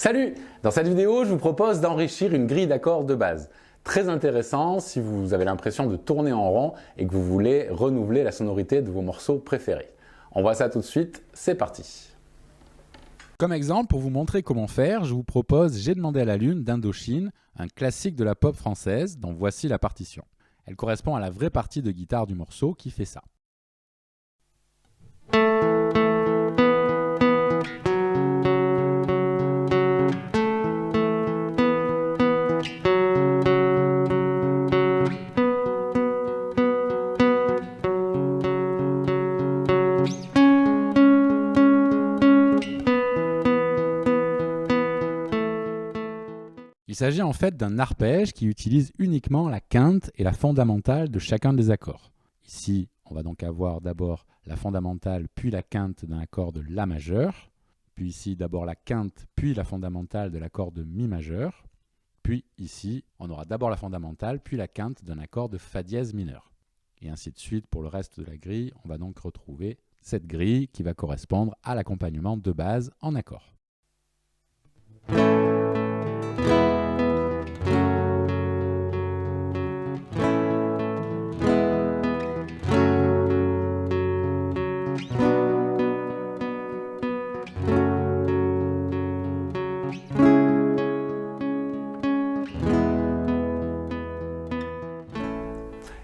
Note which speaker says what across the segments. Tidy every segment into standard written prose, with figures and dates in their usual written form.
Speaker 1: Salut! Dans cette vidéo, je vous propose d'enrichir une grille d'accords de base. Très intéressant si vous avez l'impression de tourner en rond et que vous voulez renouveler la sonorité de vos morceaux préférés. On voit ça tout de suite, c'est parti!
Speaker 2: Comme exemple, pour vous montrer comment faire, je vous propose J'ai demandé à la lune d'Indochine, un classique de la pop française dont voici la partition. Elle correspond à la vraie partie de guitare du morceau qui fait ça. Il s'agit en fait d'un arpège qui utilise uniquement la quinte et la fondamentale de chacun des accords. Ici, on va donc avoir d'abord la fondamentale puis la quinte d'un accord de La majeur, puis ici d'abord la quinte puis la fondamentale de l'accord de Mi majeur, puis ici on aura d'abord la fondamentale puis la quinte d'un accord de Fa dièse mineur. Et ainsi de suite pour le reste de la grille, on va donc retrouver cette grille qui va correspondre à l'accompagnement de base en accord.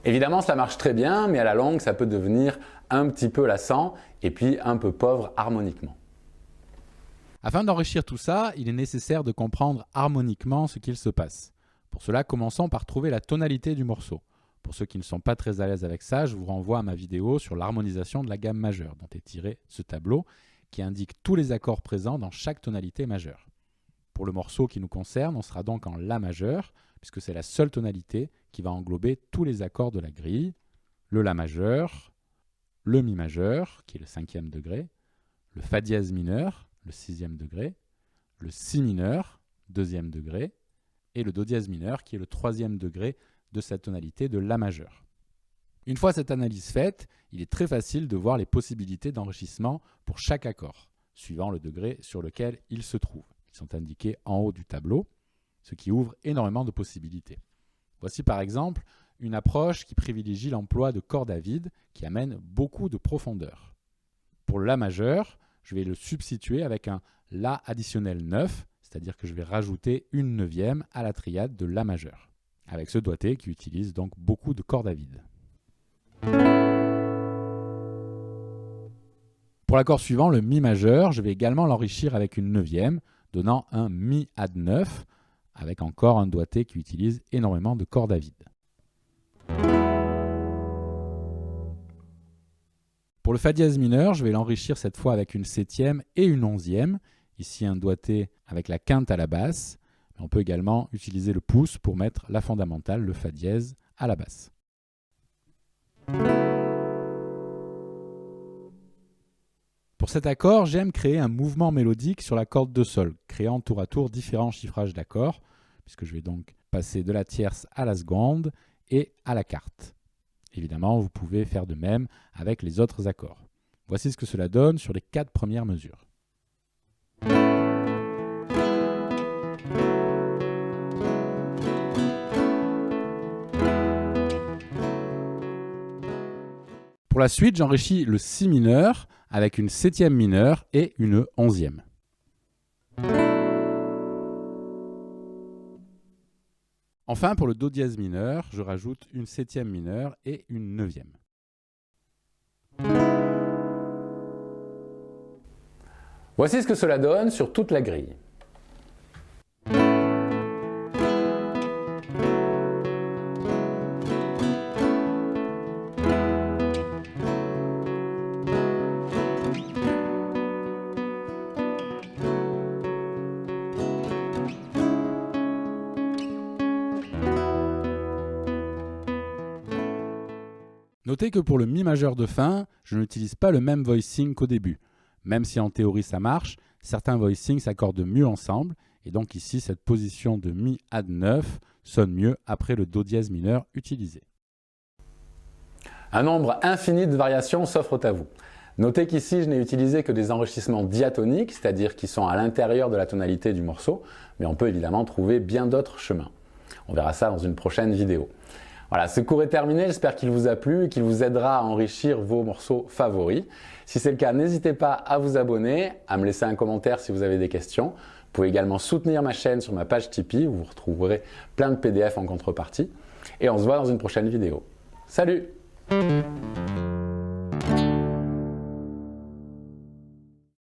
Speaker 1: Évidemment, ça marche très bien, mais à la longue, ça peut devenir un petit peu lassant et puis un peu pauvre harmoniquement.
Speaker 2: Afin d'enrichir tout ça, il est nécessaire de comprendre harmoniquement ce qu'il se passe. Pour cela, commençons par trouver la tonalité du morceau. Pour ceux qui ne sont pas très à l'aise avec ça, je vous renvoie à ma vidéo sur l'harmonisation de la gamme majeure, dont est tiré ce tableau qui indique tous les accords présents dans chaque tonalité majeure. Pour le morceau qui nous concerne, on sera donc en La majeur, puisque c'est la seule tonalité qui va englober tous les accords de la grille, le La majeur, le Mi majeur, qui est le 5e degré, le Fa dièse mineur, le 6e degré, le Si mineur, 2e degré, et le Do dièse mineur, qui est le 3e degré de cette tonalité de La majeur. Une fois cette analyse faite, il est très facile de voir les possibilités d'enrichissement pour chaque accord, suivant le degré sur lequel il se trouve. Ils sont indiqués en haut du tableau, ce qui ouvre énormément de possibilités. Voici par exemple une approche qui privilégie l'emploi de cordes à vide qui amène beaucoup de profondeur. Pour le La majeur, je vais le substituer avec un La additionnel 9, c'est-à-dire que je vais rajouter une neuvième à la triade de La majeur, avec ce doigté qui utilise donc beaucoup de cordes à vide. Pour l'accord suivant, le Mi majeur, je vais également l'enrichir avec une neuvième, donnant un Mi add 9, avec encore un doigté qui utilise énormément de cordes à vide. Pour le Fa dièse mineur, je vais l'enrichir cette fois avec une 7e et une 11e. Ici un doigté avec la quinte à la basse. On peut également utiliser le pouce pour mettre la fondamentale, le Fa dièse, à la basse. Pour cet accord, j'aime créer un mouvement mélodique sur la corde de Sol, créant tour à tour différents chiffrages d'accords, puisque je vais donc passer de la tierce à la seconde et à la quarte. Évidemment, vous pouvez faire de même avec les autres accords. Voici ce que cela donne sur les 4 premières mesures. Pour la suite, j'enrichis le Si mineur avec une 7e mineure et une 11e. Enfin, pour le Do dièse mineur, je rajoute une 7e mineure et une 9e.
Speaker 1: Voici ce que cela donne sur toute la grille.
Speaker 2: Notez que pour le Mi majeur de fin, je n'utilise pas le même voicing qu'au début. Même si en théorie ça marche, certains voicings s'accordent mieux ensemble, et donc ici cette position de Mi add 9 sonne mieux après le Do dièse mineur utilisé.
Speaker 1: Un nombre infini de variations s'offrent à vous. Notez qu'ici, je n'ai utilisé que des enrichissements diatoniques, c'est-à-dire qui sont à l'intérieur de la tonalité du morceau, mais on peut évidemment trouver bien d'autres chemins. On verra ça dans une prochaine vidéo. Voilà, ce cours est terminé, j'espère qu'il vous a plu et qu'il vous aidera à enrichir vos morceaux favoris. Si c'est le cas, n'hésitez pas à vous abonner, à me laisser un commentaire si vous avez des questions. Vous pouvez également soutenir ma chaîne sur ma page Tipeee où vous retrouverez plein de PDF en contrepartie. Et on se voit dans une prochaine vidéo. Salut!